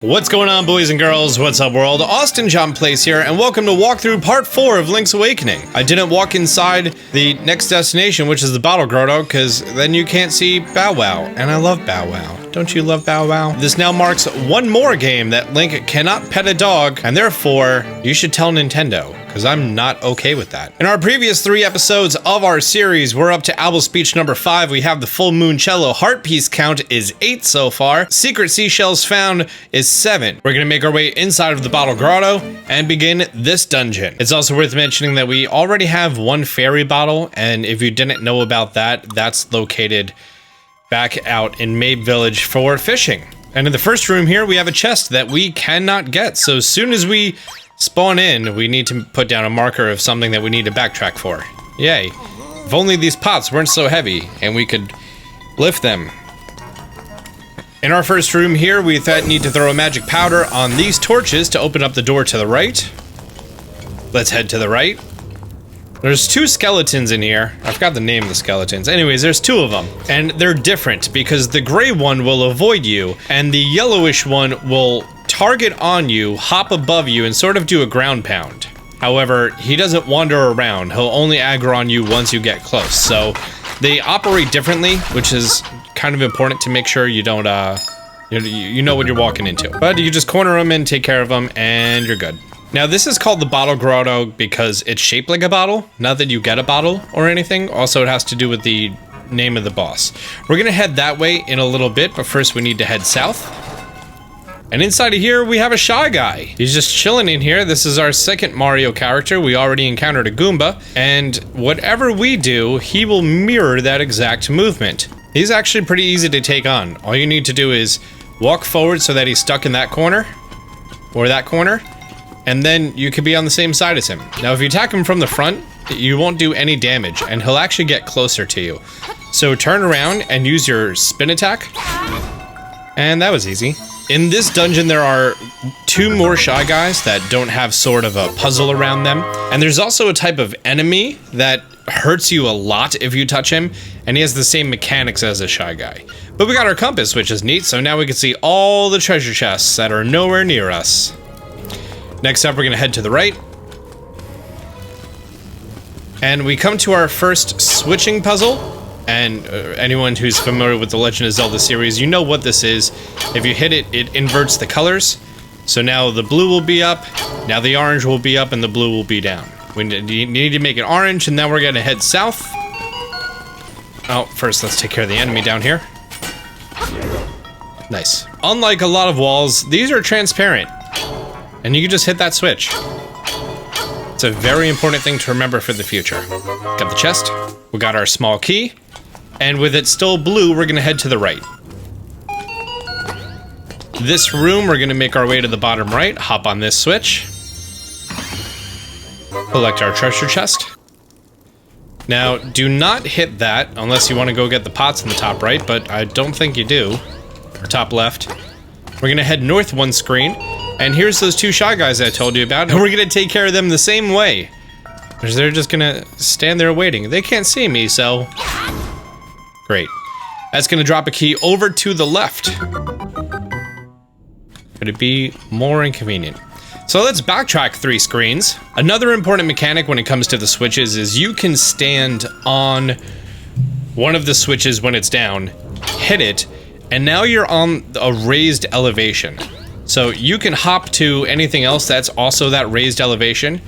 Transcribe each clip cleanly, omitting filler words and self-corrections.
What's going on, boys and girls? What's up, world? Austin John Place here, and welcome to walkthrough part 4 of Link's Awakening. I didn't walk inside the next destination, which is the Bottle Grotto, because then you can't see Bow Wow, and I love Bow Wow. Don't you love Bow Wow? This now marks one more game that Link cannot pet a dog, and therefore, you should tell Nintendo, because I'm not okay with that. In our previous 3 episodes of our series, we're up to Owl Speech number 5. We have the full moon cello. Heart piece count is 8 so far. Secret Seashells found is 7. We're gonna make our way inside of the Bottle Grotto and begin this dungeon. It's also worth mentioning that we already have one fairy bottle, and if you didn't know about that, that's located back out in Mabe Village for fishing. And in the first room here, we have a chest that we cannot get. So as soon as we spawn in, we need to put down a marker of something that we need to backtrack for. Yay. If only these pots weren't so heavy and we could lift them. In our first room here, we need to throw a magic powder on these torches to open up the door to the right. Let's head to the right. There's 2 skeletons in here. I forgot the name of the skeletons. Anyways, there's 2 of them. And they're different because the gray one will avoid you and the yellowish one will target on you, hop above you, and sort of do a ground pound. However, he doesn't wander around. He'll only aggro on you once you get close. So they operate differently, which is kind of important to make sure you don't, you know what you're walking into. But you just corner them and take care of them and you're good. Now this is called the Bottle Grotto because it's shaped like a bottle, not that you get a bottle or anything. Also, it has to do with the name of the boss. We're gonna head that way in a little bit, but first we need to head south. And inside of here, we have a Shy Guy. He's just chilling in here. This is our second Mario character. We already encountered a Goomba, and whatever we do, he will mirror that exact movement. He's actually pretty easy to take on. All you need to do is walk forward so that he's stuck in that corner, or that corner, and then you could be on the same side as him. Now, if you attack him from the front, you won't do any damage, and he'll actually get closer to you. So turn around and use your spin attack, and that was easy. In this dungeon, there are 2 more Shy Guys that don't have sort of a puzzle around them. And there's also a type of enemy that hurts you a lot if you touch him, and he has the same mechanics as a Shy Guy. But we got our compass, which is neat, so now we can see all the treasure chests that are nowhere near us. Next up, we're gonna head to the right. And we come to our first switching puzzle. And anyone who's familiar with the Legend of Zelda series, you know what this is. If you hit it, it inverts the colors. So now the blue will be up, now the orange will be up, and the blue will be down. We need to make it orange, and now we're gonna head south. Oh, first let's take care of the enemy down here. Nice. Unlike a lot of walls, these are transparent. And you can just hit that switch. It's a very important thing to remember for the future. Got the chest, we got our small key. And with it still blue, we're gonna head to the right. This room, we're gonna make our way to the bottom right, hop on this switch. Collect our treasure chest. Now, do not hit that unless you wanna go get the pots in the top right, but I don't think you do. Or top left. We're gonna head north 1 screen, and here's those 2 Shy Guys I told you about, and we're gonna take care of them the same way. Because they're just gonna stand there waiting. They can't see me, so... Great. That's gonna drop a key over to the left. Could it be more inconvenient? So let's backtrack 3 screens. Another important mechanic when it comes to the switches is you can stand on one of the switches when it's down, hit it, and now you're on a raised elevation. So you can hop to anything else that's also that raised elevation,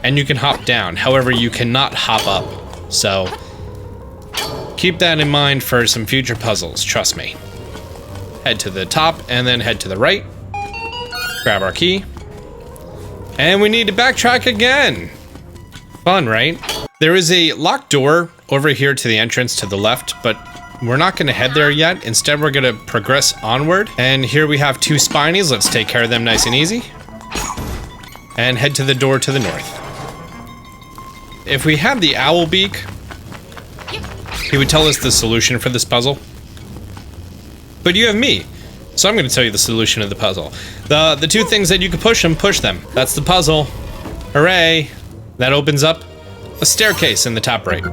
and you can hop down. However, you cannot hop up. So keep that in mind for some future puzzles, trust me. Head to the top and then head to the right. Grab our key. And we need to backtrack again. Fun, right? There is a locked door over here to the entrance to the left, but we're not gonna head there yet. Instead, we're gonna progress onward. And here we have 2 spinies. Let's take care of them nice and easy. And head to the door to the north. If we had the owl beak, he would tell us the solution for this puzzle. But you have me, so I'm going to tell you the solution of the puzzle. The 2 things that you can push them. That's the puzzle. Hooray! That opens up a staircase in the top right.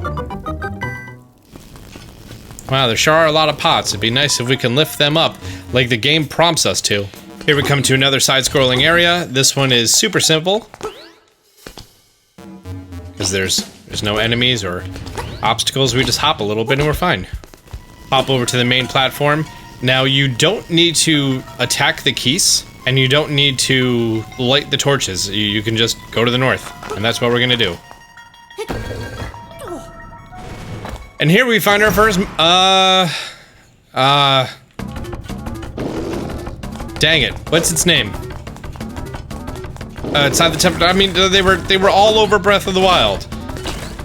Wow, there sure are a lot of pots. It'd be nice if we can lift them up like the game prompts us to. Here we come to another side-scrolling area. This one is super simple, because there's no enemies or obstacles. We just hop a little bit and we're fine. Hop over to the main platform. Now you don't need to attack the keys, and you don't need to light the torches. You can just go to the north, and that's what we're gonna do. And here we find our first, dang it, what's its name? It's not the temple. I mean, they were all over Breath of the Wild.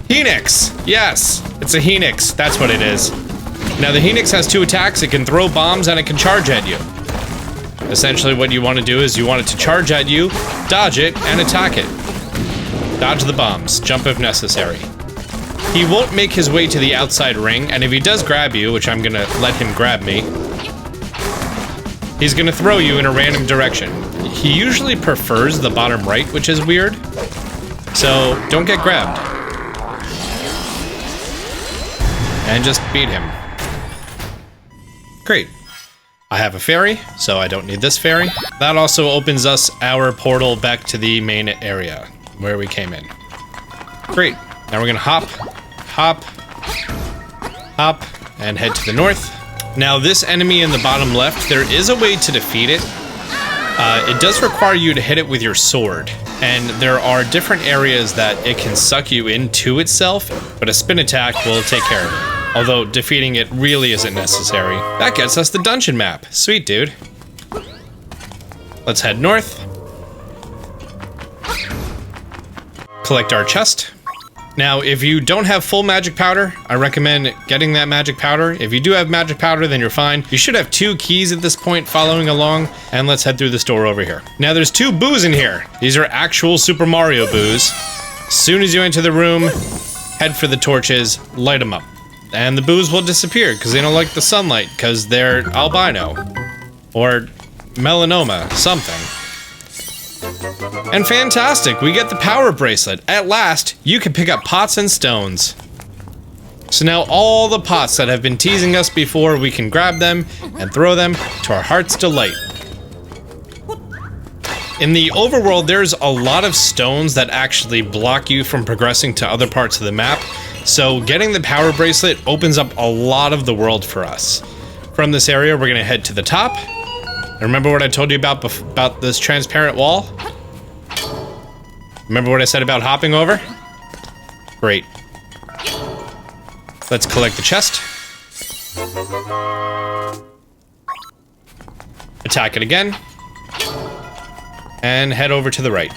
Phoenix! Yes! It's a Phoenix, that's what it is. Now the Phoenix has 2 attacks, it can throw bombs and it can charge at you. Essentially what you want to do is you want it to charge at you, dodge it, and attack it. Dodge the bombs, jump if necessary. He won't make his way to the outside ring, and if he does grab you, which I'm gonna let him grab me, he's gonna throw you in a random direction. He usually prefers the bottom right, which is weird. So don't get grabbed. And just beat him. Great. I have a fairy, so I don't need this fairy. That also opens us our portal back to the main area where we came in. Great. Now we're gonna hop, hop, hop, and head to the north. Now this enemy in the bottom left, there is a way to defeat it. It does require you to hit it with your sword, and there are different areas that it can suck you into itself, but a spin attack will take care of it. Although defeating it really isn't necessary. That gets us the dungeon map. Sweet, dude. Let's head north. Collect our chest. Now, if you don't have full magic powder, I recommend getting that magic powder. If you do have magic powder, then you're fine. You should have 2 keys at this point following along, and let's head through this door over here. Now, there's 2 boos in here. These are actual Super Mario boos. As soon as you enter the room, head for the torches, light them up. And the boos will disappear because they don't like the sunlight because they're albino or melanoma, something. And fantastic, we get the power bracelet. At last, you can pick up pots and stones. So now all the pots that have been teasing us before, we can grab them and throw them to our heart's delight. In the overworld, there's a lot of stones that actually block you from progressing to other parts of the map. So getting the power bracelet opens up a lot of the world for us. From this area, we're gonna head to the top. Remember what I told you about this transparent wall? Remember what I said about hopping over? Great. Let's collect the chest. Attack it again. And head over to the right.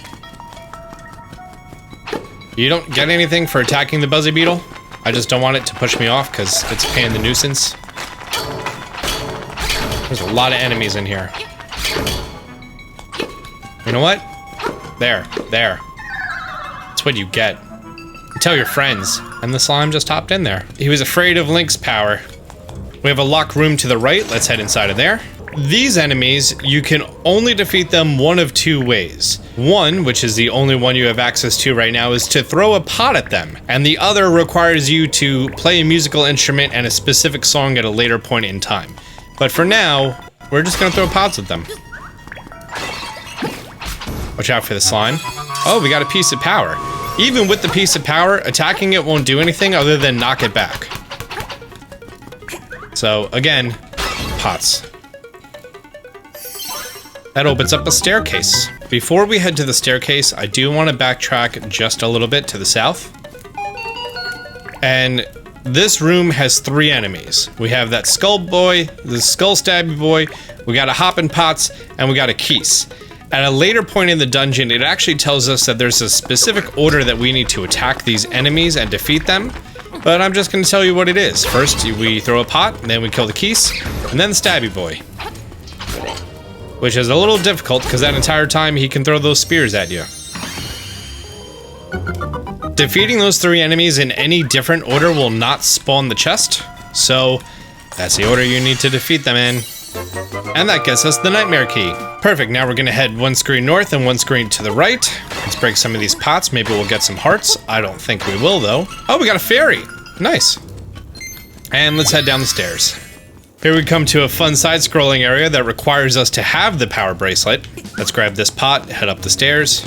You don't get anything for attacking the Buzzy Beetle. I just don't want it to push me off because it's a pain in the nuisance. There's a lot of enemies in here. You know what? There. That's what you get. Tell your friends. And the slime just hopped in there. He was afraid of Link's power. We have a locked room to the right. Let's head inside of there. These enemies, you can only defeat them one of 2 ways. One, which is the only one you have access to right now, is to throw a pot at them. And the other requires you to play a musical instrument and a specific song at a later point in time. But for now, we're just gonna throw pots at them. Watch out for the slime. Oh, we got a piece of power. Even with the piece of power, attacking it won't do anything other than knock it back. So, again, pots. That opens up a staircase. Before we head to the staircase, I do want to backtrack just a little bit to the south. And this room has 3 enemies. We have that skull boy, the skull stabby boy, we got a hoppin' pots, and we got a keys. At a later point in the dungeon, it actually tells us that there's a specific order that we need to attack these enemies and defeat them. But I'm just going to tell you what it is. First, we throw a pot, then we kill the keys, and then the stabby boy. Which is a little difficult, because that entire time he can throw those spears at you. Defeating those 3 enemies in any different order will not spawn the chest, so that's the order you need to defeat them in. And that gets us the nightmare key. Perfect, now we're gonna head 1 screen north and 1 screen to the right. Let's break some of these pots, maybe we'll get some hearts. I don't think we will, though. Oh, we got a fairy! Nice. And let's head down the stairs. Here we come to a fun side-scrolling area that requires us to have the power bracelet. Let's grab this pot, head up the stairs.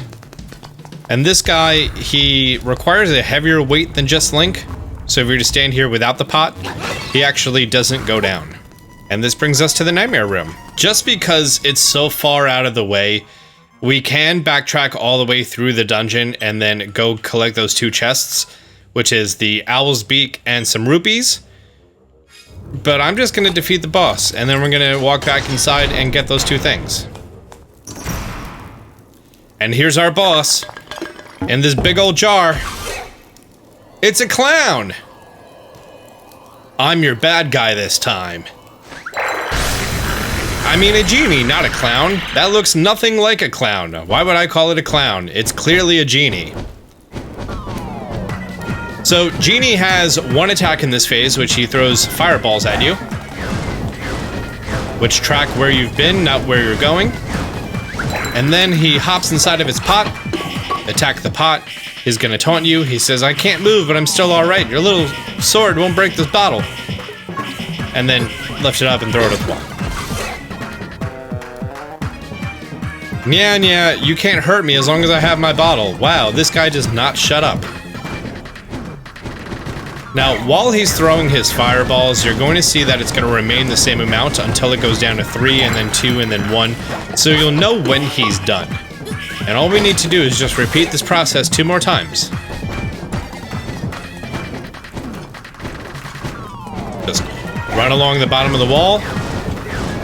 And this guy, he requires a heavier weight than just Link. So if you're to stand here without the pot, he actually doesn't go down. And this brings us to the Nightmare Room. Just because it's so far out of the way, we can backtrack all the way through the dungeon and then go collect those 2 chests, which is the Owl's Beak and some rupees. But I'm just going to defeat the boss, and then we're going to walk back inside and get those 2 things. And here's our boss, in this big old jar. It's a clown! I'm your bad guy this time. I mean a genie, not a clown. That looks nothing like a clown. Why would I call it a clown? It's clearly a genie. So, Genie has 1 attack in this phase, which he throws fireballs at you. Which track where you've been, not where you're going. And then he hops inside of his pot. Attack the pot. He's gonna taunt you. He says, I can't move, but I'm still alright. Your little sword won't break this bottle. And then lift it up and throw it at the wall. Yeah, you can't hurt me as long as I have my bottle. Wow, this guy does not shut up. Now, while he's throwing his fireballs, you're going to see that it's going to remain the same amount until it goes down to 3, and then 2, and then 1. So you'll know when he's done. And all we need to do is just repeat this process 2 more times. Just run along the bottom of the wall.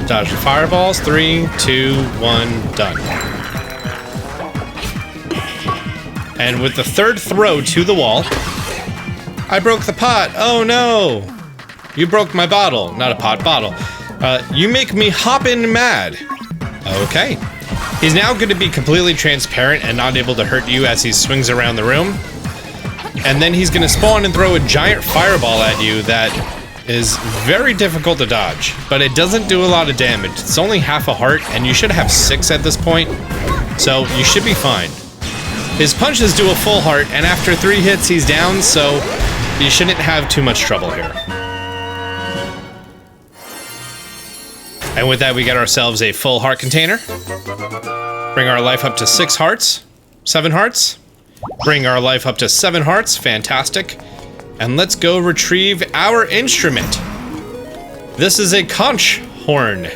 Dodge the fireballs. 3, 2, 1, done. And with the 3rd throw to the wall... I broke the pot. Oh no. You broke my bottle. Not a pot, bottle. You make me hoppin' mad. Okay. He's now going to be completely transparent and not able to hurt you as he swings around the room. And then he's going to spawn and throw a giant fireball at you that is very difficult to dodge. But it doesn't do a lot of damage. It's only half a heart, and you should have 6 at this point. So you should be fine. His punches do a full heart, and after 3 hits he's down, so you shouldn't have too much trouble here. And with that, we get ourselves a full heart container. Bring our life up to 6 hearts. 7 hearts. Bring our life up to 7 hearts. Fantastic. And let's go retrieve our instrument. This is a conch horn.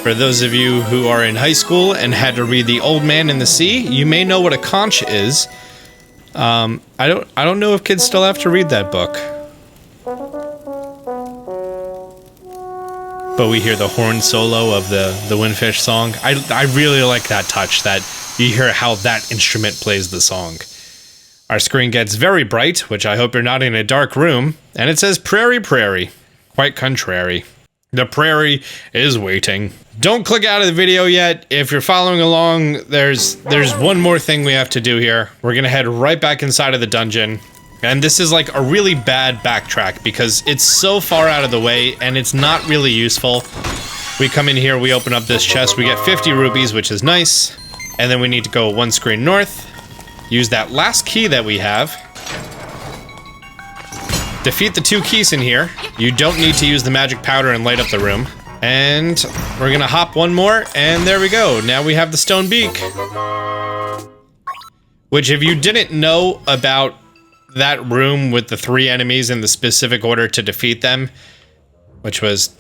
For those of you who are in high school and had to read The Old Man and the Sea, you may know what a conch is. I don't know if kids still have to read that book. But we hear the horn solo of the Windfish song. I really like that touch, that you hear how that instrument plays the song. Our screen gets very bright, which I hope you're not in a dark room, and it says Prairie Prairie. Quite contrary. The prairie is waiting. Don't click out of the video yet. If you're following along, there's one more thing we have to do here. We're gonna head right back inside of the dungeon. And this is like a really bad backtrack because it's so far out of the way and it's not really useful. We come in here, we open up this chest, we get 50 rupees, which is nice. And then we need to go 1 screen north. Use that last key that we have. Defeat the 2 keys in here. You don't need to use the magic powder and light up the room. And we're gonna hop 1 more, and there we go. Now we have the stone beak. Which, if you didn't know about that room with the 3 enemies in the specific order to defeat them, which was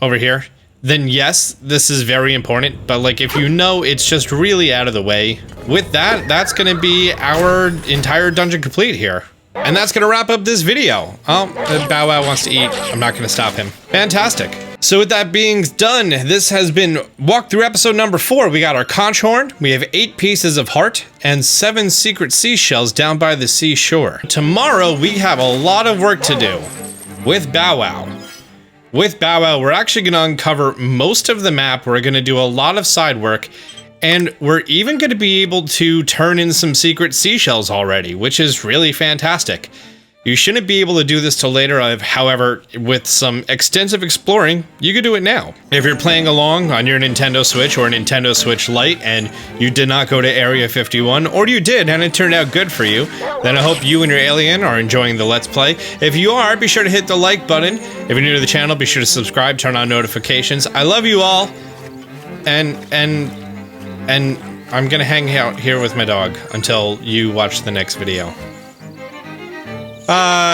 over here, then yes, this is very important. But like, if you know, it's just really out of the way. With that, that's gonna be our entire dungeon complete here. And that's gonna wrap up this video. Oh, Bow Wow wants to eat. I'm not gonna stop him. Fantastic. So with that being done, this has been walkthrough episode number 4. We got our conch horn, we have 8 pieces of heart, and 7 secret seashells down by the seashore. Tomorrow, we have a lot of work to do with Bow Wow. With Bow Wow, we're actually gonna uncover most of the map. We're gonna do a lot of side work, and we're even gonna be able to turn in some secret seashells already, which is really fantastic. You shouldn't be able to do this till later. However, with some extensive exploring, you could do it now. If you're playing along on your Nintendo Switch or Nintendo Switch Lite and you did not go to Area 51, or you did and it turned out good for you, then I hope you and your alien are enjoying the Let's Play. If you are, be sure to hit the like button. If you're new to the channel, be sure to subscribe, turn on notifications. I love you all. And I'm gonna hang out here with my dog until you watch the next video. Bye.